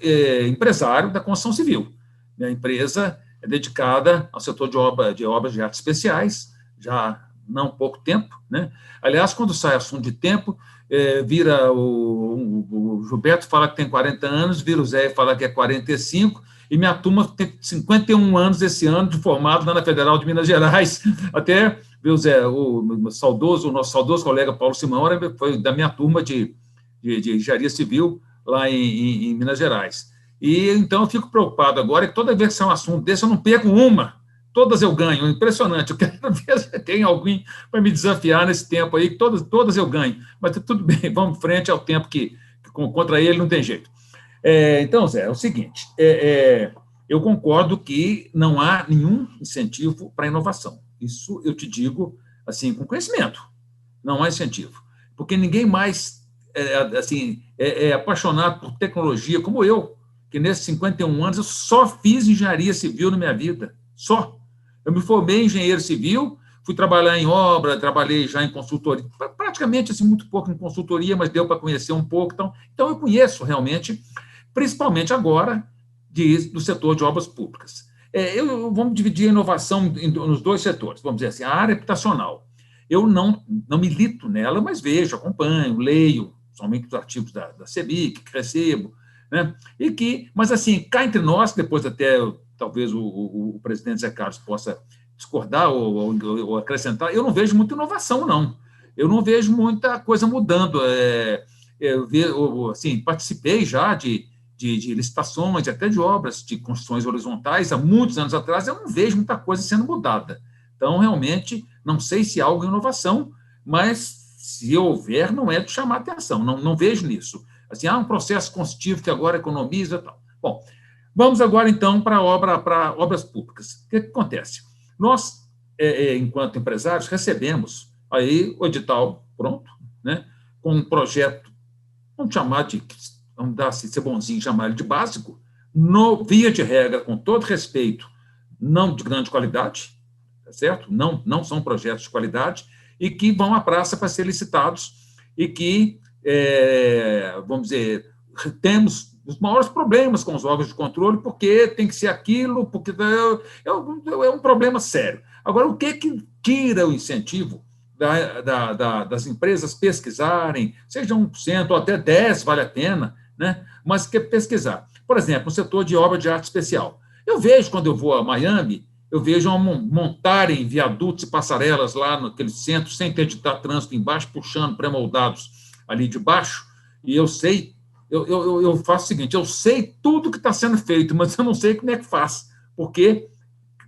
empresário da construção civil. Minha empresa é dedicada ao setor de obras de artes especiais, já não há pouco tempo, né? Aliás, quando sai assunto de tempo, vira o Gilberto fala que tem 40 anos, vira o Zé e fala que é 45, e minha turma tem 51 anos esse ano, de formado lá na Federal de Minas Gerais. Até, viu, Zé, o nosso saudoso colega Paulo Simão foi da minha turma de engenharia civil lá em Minas Gerais. E então eu fico preocupado agora, que toda vez que sai um assunto desse, eu não perco uma. Todas eu ganho, impressionante. Eu quero ver se tem alguém para me desafiar nesse tempo aí, que todas eu ganho. Mas tudo bem, vamos frente ao tempo que contra ele não tem jeito. Então, Zé, é o seguinte, eu concordo que não há nenhum incentivo para a inovação. Isso eu te digo, assim, com conhecimento. Não há incentivo. Porque ninguém mais é apaixonado por tecnologia como eu, que nesses 51 anos eu só fiz engenharia civil na minha vida. Só. Eu me formei em engenheiro civil, fui trabalhar em obra, trabalhei já em consultoria, praticamente assim, muito pouco em consultoria, mas deu para conhecer um pouco. Então eu conheço realmente, principalmente agora, do setor de obras públicas. Vamos dividir a inovação nos dois setores, vamos dizer assim, a área habitacional. Eu não milito nela, mas vejo, acompanho, leio, somente os artigos da CEBIC, que recebo, né? Mas, assim, cá entre nós, depois até talvez o presidente Zé Carlos possa discordar ou acrescentar, eu não vejo muita inovação, não. Eu não vejo muita coisa mudando. Assim, participei já de licitações, até de obras de construções horizontais, há muitos anos atrás, eu não vejo muita coisa sendo mudada. Então, realmente, não sei se há alguma inovação, mas, se houver, não é de chamar atenção, não vejo nisso. Assim, há um processo constitutivo que agora economiza e tal. Bom, vamos agora, então, para obras públicas. O que acontece? Nós, enquanto empresários, recebemos aí o edital pronto, né, com um projeto, vamos dar, se ser bonzinho, chamar ele de básico, via de regra, com todo respeito, não de grande qualidade, tá certo? Não são projetos de qualidade, e que vão à praça para ser licitados, e que, vamos dizer, temos os maiores problemas com os órgãos de controle, porque tem que ser aquilo, porque é um problema sério. Agora, o que tira o incentivo das empresas pesquisarem, seja 1% ou até 10%, vale a pena, né? Mas que pesquisar. Por exemplo, no setor de obra de arte especial. Eu vejo, quando eu vou a Miami, eu vejo montarem viadutos e passarelas lá naquele centro, sem interditar trânsito embaixo, puxando pré-moldados ali de baixo, e eu sei, eu faço o seguinte, eu sei tudo que está sendo feito, mas eu não sei como é que faz, porque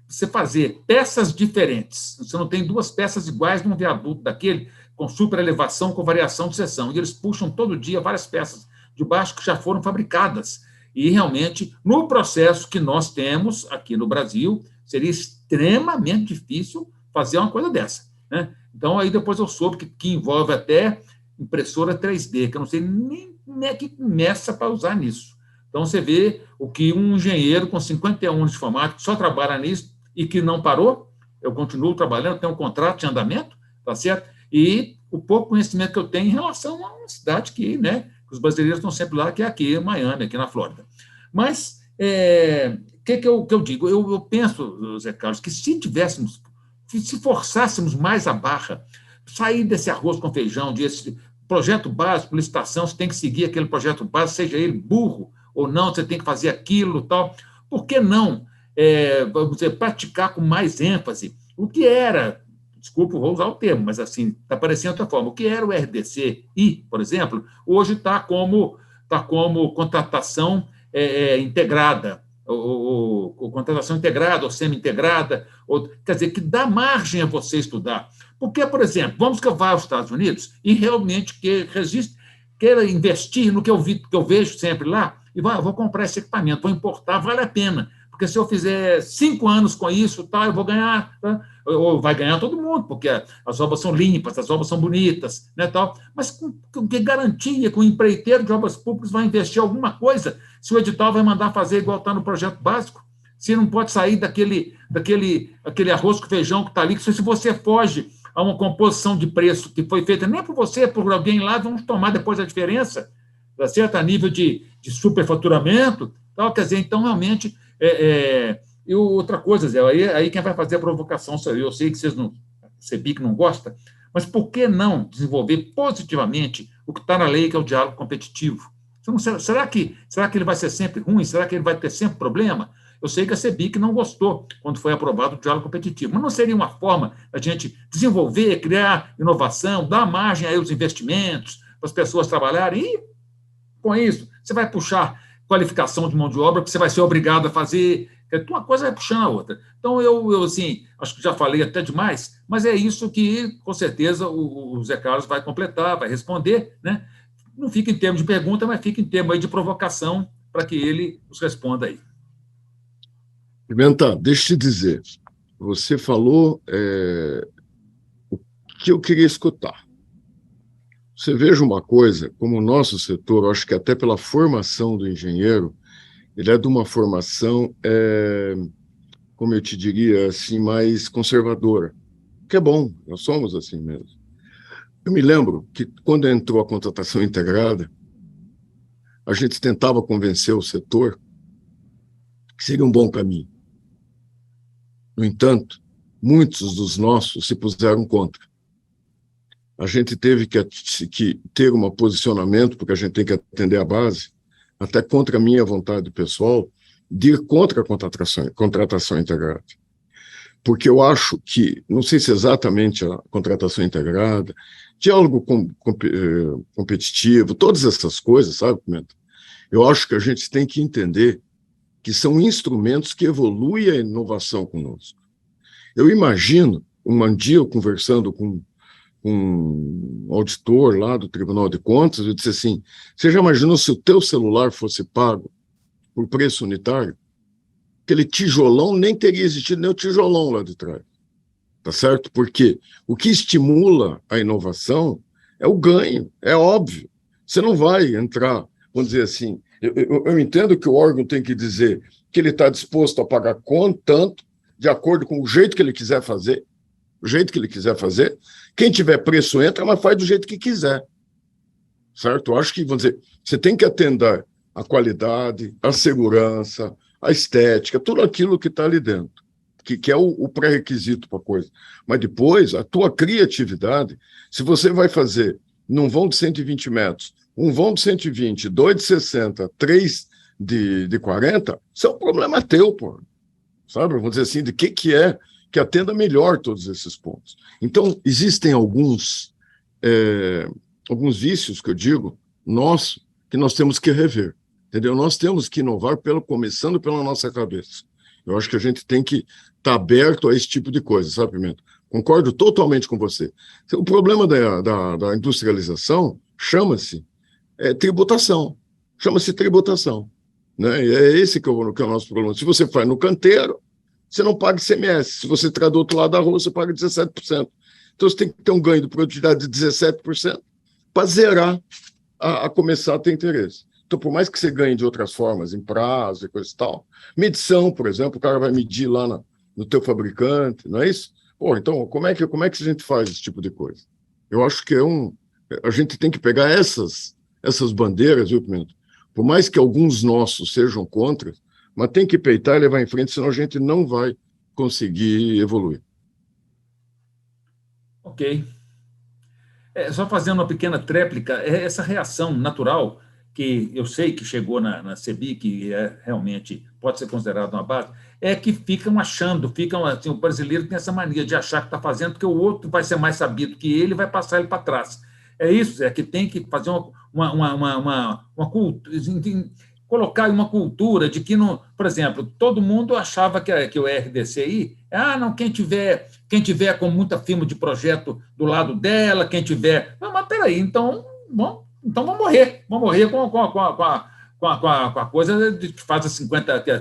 você fazer peças diferentes, você não tem duas peças iguais num viaduto daquele, com super elevação, com variação de seção, e eles puxam todo dia várias peças de baixo que já foram fabricadas, e realmente, no processo que nós temos aqui no Brasil, seria extremamente difícil fazer uma coisa dessa, né? Então, aí depois eu soube que envolve até impressora 3D, que eu não sei nem como é que começa para usar nisso. Então, você vê o que um engenheiro com 51 anos de informática só trabalha nisso e que não parou. Eu continuo trabalhando, tenho um contrato de andamento, tá certo? E o pouco conhecimento que eu tenho em relação a uma cidade que, né, os brasileiros estão sempre lá, que é aqui em Miami, aqui na Flórida. Mas, o que eu digo? Eu penso, Zé Carlos, que se forçássemos mais a barra, sair desse arroz com feijão, desse projeto básico, licitação, você tem que seguir aquele projeto básico, seja ele burro ou não, você tem que fazer aquilo e tal. Por que não, vamos dizer, praticar com mais ênfase o que era, desculpa, vou usar o termo, mas assim, está parecendo outra forma, o que era o RDC-I, por exemplo, hoje está como contratação integrada, ou contratação integrada, ou semi-integrada, quer dizer, que dá margem a você estudar. Porque, por exemplo, vamos que eu vá aos Estados Unidos e realmente queira investir no que eu vejo sempre lá, e vou comprar esse equipamento, vou importar, vale a pena, porque se eu fizer 5 anos com isso, eu vou ganhar, tá? Ou vai ganhar todo mundo, porque as obras são limpas, as obras são bonitas, né, tal. Mas com que garantia que o empreiteiro de obras públicas vai investir alguma coisa se o edital vai mandar fazer igual está no projeto básico? Se não pode sair daquele arroz com feijão que está ali, que se você foge a uma composição de preço que foi feita nem por você, por alguém lá, vamos tomar depois a diferença, tá certo? A nível de superfaturamento, tal, quer dizer, então, realmente, e outra coisa, Zé, aí quem vai fazer a provocação sou eu sei que CEBIC não gosta, mas por que não desenvolver positivamente o que está na lei, que é o diálogo competitivo? Será que ele vai ser sempre ruim? Será que ele vai ter sempre problema? Eu sei que a CEBIC não gostou quando foi aprovado o diálogo competitivo, mas não seria uma forma da gente desenvolver, criar inovação, dar margem aí aos investimentos, para as pessoas trabalharem, e com isso você vai puxar qualificação de mão de obra, que você vai ser obrigado a fazer, uma coisa vai puxando a outra. Então, eu assim, acho que já falei até demais, mas é isso que, com certeza, o Zé Carlos vai completar, vai responder, né? Não fica em termos de pergunta, mas fica em termos aí de provocação, para que ele nos responda aí. Pimenta, deixa eu te dizer, você falou o que eu queria escutar. Você veja uma coisa, como o nosso setor, eu acho que até pela formação do engenheiro, ele é de uma formação, como eu te diria, assim, mais conservadora, que é bom, nós somos assim mesmo. Eu me lembro que, quando entrou a contratação integrada, a gente tentava convencer o setor que seria um bom caminho. No entanto, muitos dos nossos se puseram contra. A gente teve que ter um posicionamento, porque a gente tem que atender a base, até contra a minha vontade pessoal, de ir contra a contratação integrada. Porque eu acho que, não sei se exatamente a contratação integrada, diálogo competitivo, todas essas coisas, sabe, Pimenta? Eu acho que a gente tem que entender que são instrumentos que evoluem a inovação conosco. Eu imagino, um dia eu conversando com um auditor lá do Tribunal de Contas, eu disse assim, você já imaginou se o teu celular fosse pago por preço unitário? Aquele tijolão, nem teria existido nem o tijolão lá de trás, tá certo? Porque o que estimula a inovação é o ganho, é óbvio. Você não vai entrar, vamos dizer assim, eu entendo que o órgão tem que dizer que ele está disposto a pagar tanto, de acordo com o jeito que ele quiser fazer, o jeito que ele quiser fazer. Quem tiver preço entra, mas faz do jeito que quiser, certo? Eu acho que, vamos dizer, você tem que atender a qualidade, a segurança, a estética, tudo aquilo que está ali dentro, que é o pré-requisito para a coisa. Mas depois, a tua criatividade, se você vai fazer num vão de 120 metros, um vão de 120, 2 de 60, 3 de 40, isso é um problema teu, pô. Sabe? Vamos dizer assim, de que é que atenda melhor todos esses pontos. Então, existem alguns vícios, que eu digo, que nós temos que rever, entendeu? Nós temos que inovar começando pela nossa cabeça. Eu acho que a gente tem que estar aberto a esse tipo de coisa, sabe, Pimenta? Concordo totalmente com você. O problema da industrialização chama-se tributação. Chama-se tributação. Né? E é esse que é o nosso problema. Se você faz no canteiro, você não paga ICMS. Se você traz do outro lado da rua, você paga 17%. Então, você tem que ter um ganho de produtividade de 17% para zerar a começar a ter interesse. Então, por mais que você ganhe de outras formas, em prazo e coisa e tal, medição, por exemplo, o cara vai medir lá no teu fabricante, não é isso? Pô, então, como é que a gente faz esse tipo de coisa? Eu acho que a gente tem que pegar essas bandeiras, viu, Pimenta? Por mais que alguns nossos sejam contra, mas tem que peitar e levar em frente, senão a gente não vai conseguir evoluir. Ok. Só fazendo uma pequena tréplica, essa reação natural que eu sei que chegou na CEBIC, que realmente pode ser considerada uma base, é que ficam achando, assim, o brasileiro tem essa mania de achar que está fazendo porque o outro vai ser mais sabido que ele, vai passar ele para trás. É isso, que tem que fazer uma cultura, colocar uma cultura de que, por exemplo, todo mundo achava que o RDCI, não, quem tiver com muita firma de projeto do lado dela, quem tiver... Não, mas peraí, então vamos morrer com a coisa que faz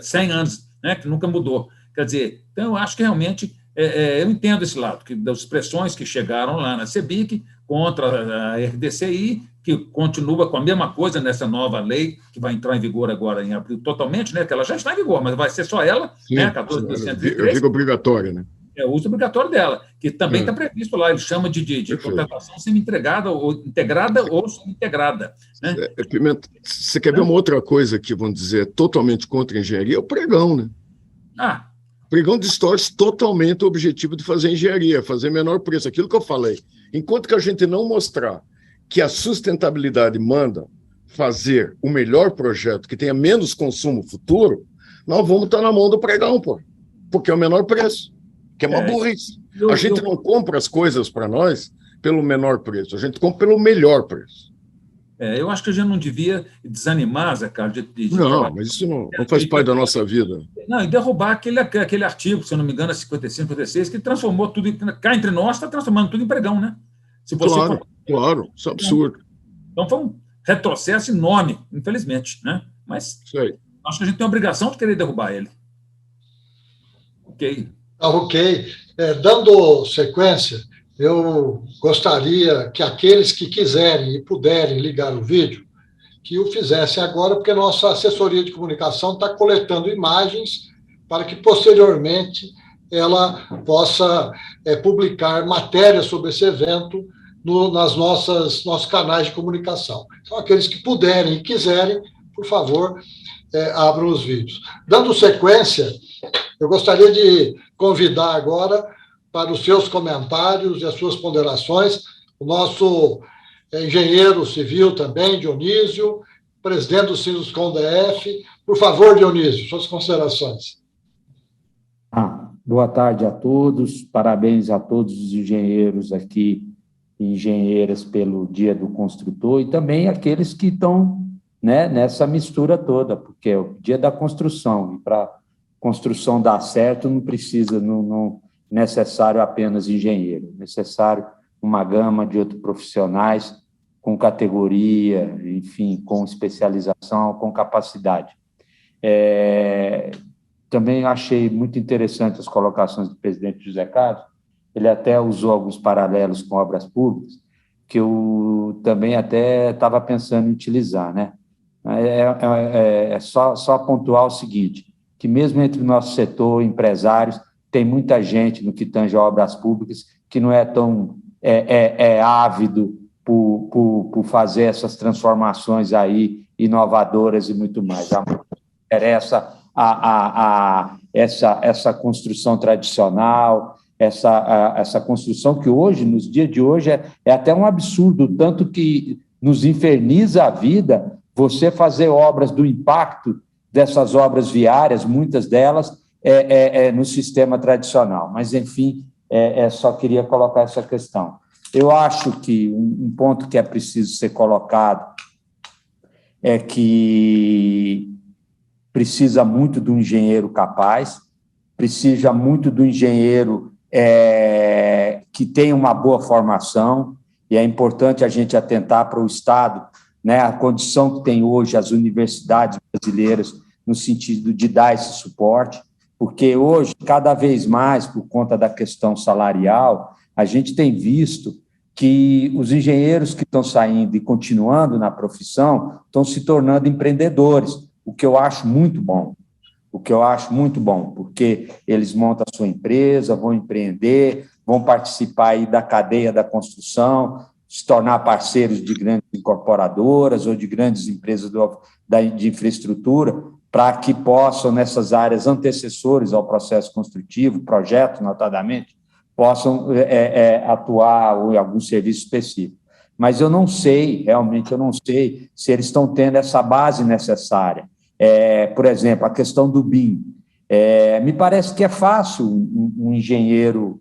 100 anos, né, que nunca mudou. Quer dizer, então eu acho que realmente, eu entendo esse lado, das pressões que chegaram lá na CEBIC contra a RDCI, que continua com a mesma coisa nessa nova lei, que vai entrar em vigor agora em abril totalmente, né, que ela já está em vigor, mas vai ser só ela, Sim, né, 14.103. Fica obrigatória, né? É o uso obrigatório dela, que também está previsto lá, ele chama de contratação semi-integrada ou integrada ou semi-integrada. Né? Pimenta, você quer ver uma outra coisa que, vamos dizer, totalmente contra a engenharia? É o pregão, né? O pregão distorce totalmente o objetivo de fazer engenharia, fazer menor preço, aquilo que eu falei. Enquanto que a gente não mostrar que a sustentabilidade manda fazer o melhor projeto, que tenha menos consumo futuro, nós vamos estar na mão do pregão, porque é o menor preço. Que é uma burrice. A gente não compra as coisas para nós pelo menor preço, a gente compra pelo melhor preço. Eu acho que a gente não devia desanimar, Zé Carlos, não, mas isso não faz parte da nossa vida. Não, e derrubar aquele artigo, se eu não me engano, é 55, 56, que transformou tudo, cá entre nós, está transformando tudo em pregão, né? Se você claro, isso é absurdo. Então foi um retrocesso enorme, infelizmente, né? Mas acho que a gente tem a obrigação de querer derrubar ele. Ok. Ok. Dando sequência, eu gostaria que aqueles que quiserem e puderem ligar o vídeo, que o fizessem agora, porque nossa assessoria de comunicação está coletando imagens para que, posteriormente, ela possa publicar matérias sobre esse evento nossos canais de comunicação. Então, aqueles que puderem e quiserem, por favor, abram os vídeos. Dando sequência, eu gostaria de convidar agora para os seus comentários e as suas ponderações o nosso engenheiro civil também, Dionísio, presidente do Sinduscom DF. Por favor, Dionísio, suas considerações. Boa tarde a todos, parabéns a todos os engenheiros aqui e engenheiras pelo Dia do Construtor e também aqueles que estão, né, nessa mistura toda, porque é o Dia da Construção, e para construção dar certo não precisa, não necessário apenas engenheiro, é necessário uma gama de outros profissionais com categoria, enfim, com especialização, com capacidade. Também achei muito interessante as colocações do presidente José Carlos, ele até usou alguns paralelos com obras públicas, que eu também até estava pensando em utilizar, né? Só pontuar o seguinte, que mesmo entre o nosso setor, empresários, tem muita gente no que tange a obras públicas que não é tão ávido por fazer essas transformações aí inovadoras e muito mais. Interessa essa construção tradicional, essa construção que hoje, nos dias de hoje, é até um absurdo, tanto que nos inferniza a vida você fazer obras do impacto dessas obras viárias, muitas delas, no sistema tradicional. Mas, enfim, só queria colocar essa questão. Eu acho que um ponto que é preciso ser colocado é que precisa muito do engenheiro capaz, precisa muito do engenheiro que tem uma boa formação, e é importante a gente atentar para o Estado, né, a condição que tem hoje as universidades brasileiras no sentido de dar esse suporte, porque hoje, cada vez mais, por conta da questão salarial, a gente tem visto que os engenheiros que estão saindo e continuando na profissão estão se tornando empreendedores, o que eu acho muito bom. Porque eles montam a sua empresa, vão empreender, vão participar aí da cadeia da construção, se tornar parceiros de grandes incorporadoras ou de grandes empresas de infraestrutura, para que possam, nessas áreas antecessores ao processo construtivo, projetos, notadamente, possam atuar em algum serviço específico. Mas eu não sei se eles estão tendo essa base necessária. Por exemplo, a questão do BIM. Me parece que é fácil um engenheiro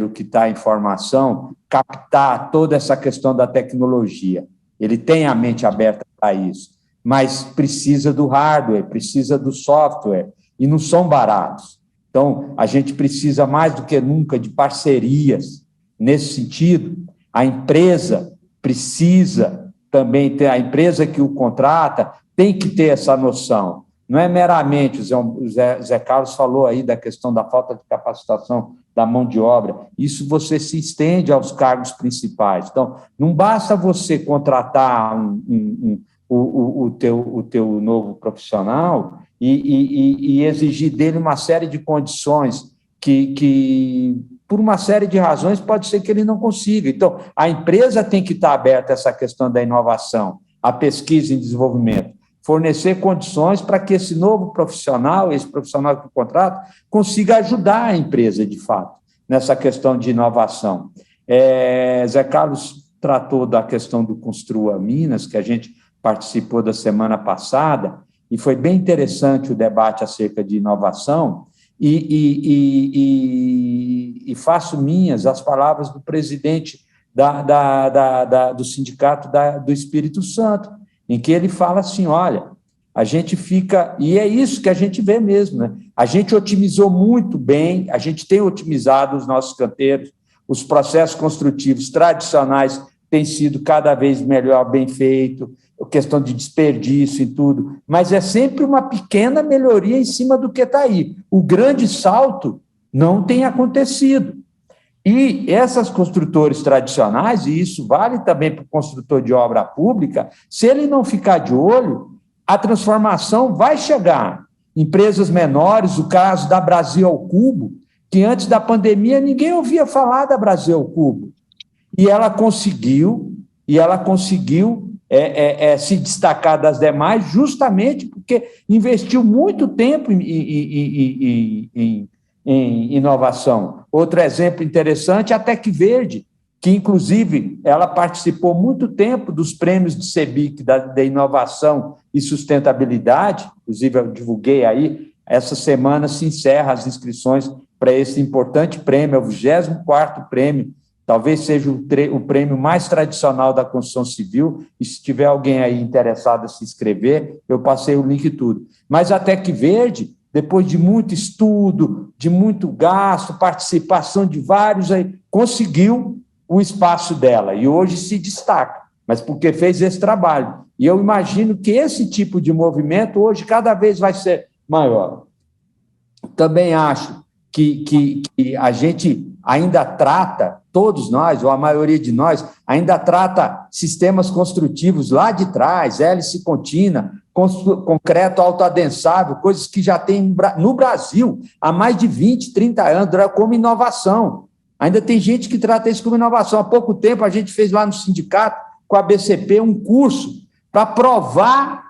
que está em formação captar toda essa questão da tecnologia. Ele tem a mente aberta para isso, mas precisa do hardware, precisa do software, e não são baratos. Então, a gente precisa mais do que nunca de parcerias nesse sentido. A empresa precisa também ter, a empresa que o contrata tem que ter essa noção. Não é meramente, o Zé Carlos falou aí da questão da falta de capacitação da mão de obra, isso você se estende aos cargos principais. Então, não basta você contratar o teu novo profissional e exigir dele uma série de condições que, por uma série de razões, pode ser que ele não consiga. Então, a empresa tem que estar aberta a essa questão da inovação, a pesquisa e desenvolvimento, fornecer condições para que esse novo profissional, esse profissional que contrata, consiga ajudar a empresa, de fato, nessa questão de inovação. Zé Carlos tratou da questão do Construa Minas, que a gente participou da semana passada, e foi bem interessante o debate acerca de inovação, e faço minhas as palavras do presidente do Sindicato do Espírito Santo, em que ele fala assim, olha, a gente fica... E é isso que a gente vê mesmo, né? A gente otimizou muito bem, a gente tem otimizado os nossos canteiros, os processos construtivos tradicionais têm sido cada vez melhor, bem feito, questão de desperdício e tudo, mas é sempre uma pequena melhoria em cima do que está aí. O grande salto não tem acontecido. E essas construtores tradicionais, e isso vale também para o construtor de obra pública, se ele não ficar de olho, a transformação vai chegar. Empresas menores, o caso da Brasil ao Cubo, que antes da pandemia ninguém ouvia falar da Brasil ao Cubo. E ela conseguiu se destacar das demais justamente porque investiu muito tempo em inovação. Outro exemplo interessante é a Tec Verde, que, inclusive, ela participou muito tempo dos prêmios de CEBIC da inovação e sustentabilidade, inclusive eu divulguei aí, essa semana se encerra as inscrições para esse importante prêmio, é o 24º prêmio, talvez seja o prêmio mais tradicional da construção civil, e se tiver alguém aí interessado a se inscrever, eu passei o link e tudo. Mas a Tec Verde, depois de muito estudo, de muito gasto, participação de vários, aí, conseguiu o espaço dela, e hoje se destaca, mas porque fez esse trabalho. E eu imagino que esse tipo de movimento hoje cada vez vai ser maior. Também acho que a gente ainda trata, todos nós, ou a maioria de nós, ainda trata sistemas construtivos lá de trás, hélice contínua, concreto autoadensável, coisas que já tem no Brasil há mais de 20, 30 anos, como inovação. Ainda tem gente que trata isso como inovação. Há pouco tempo a gente fez lá no sindicato, com a BCP, um curso para provar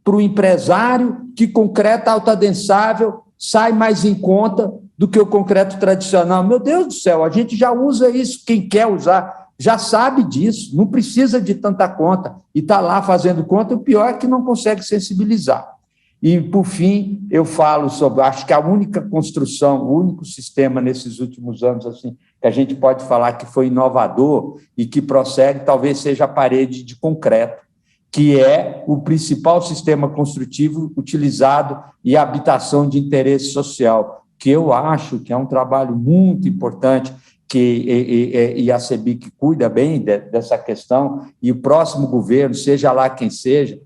para o empresário que concreto autoadensável sai mais em conta do que o concreto tradicional. Meu Deus do céu, a gente já usa isso, quem quer usar já sabe disso, não precisa de tanta conta, e está lá fazendo conta, o pior é que não consegue sensibilizar. E, por fim, eu falo sobre, acho que a única construção, o único sistema nesses últimos anos assim, que a gente pode falar que foi inovador e que prossegue, talvez seja a parede de concreto, que é o principal sistema construtivo utilizado em habitação de interesse social, que eu acho que é um trabalho muito importante, e a CEBIC cuida bem dessa questão, e o próximo governo, seja lá quem seja,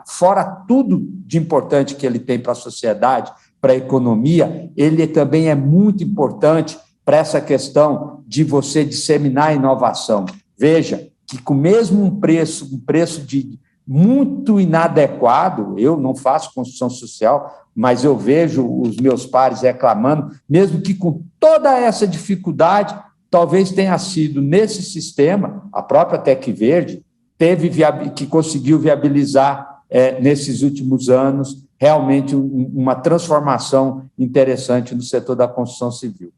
fora tudo de importante que ele tem para a sociedade, para a economia, ele também é muito importante para essa questão de você disseminar a inovação. Veja que com mesmo um preço de muito inadequado, eu não faço construção social, mas eu vejo os meus pares reclamando, mesmo que com toda essa dificuldade, talvez tenha sido nesse sistema, a própria Tec Verde que conseguiu viabilizar, nesses últimos anos, realmente uma transformação interessante no setor da construção civil.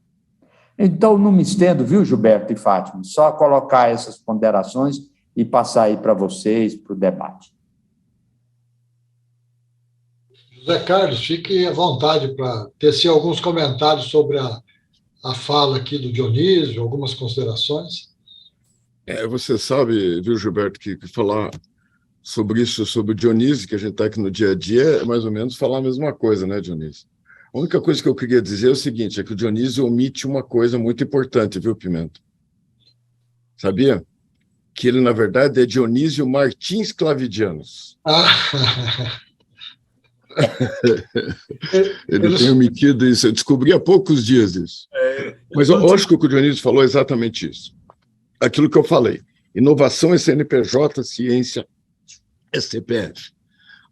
Então, não me estendo, viu, Gilberto e Fátima? Só colocar essas ponderações e passar aí para vocês, para o debate. José Carlos, fique à vontade para tecer alguns comentários sobre a fala aqui do Dionísio, algumas considerações. Você sabe, viu, Gilberto, que falar sobre isso, sobre o Dionísio, que a gente está aqui no dia a dia, é mais ou menos falar a mesma coisa, né, Dionísio? A única coisa que eu queria dizer é o seguinte, é que o Dionísio omite uma coisa muito importante, viu, Pimenta? Sabia? Que ele, na verdade, é Dionísio Martins Clavedianos. Ele tem omitido isso, eu descobri há poucos dias isso. Mas eu acho que o que o Dionísio falou é exatamente isso. Aquilo que eu falei, inovação é CNPJ, ciência é CPF.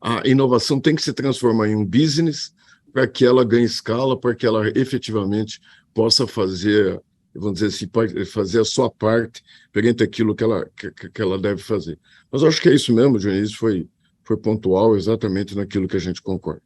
A inovação tem que se transformar em um business para que ela ganhe escala, para que ela efetivamente possa fazer, vamos dizer assim, fazer a sua parte perante aquilo que ela deve fazer. Mas eu acho que é isso mesmo, Dionísio, foi pontual exatamente naquilo que a gente concorda.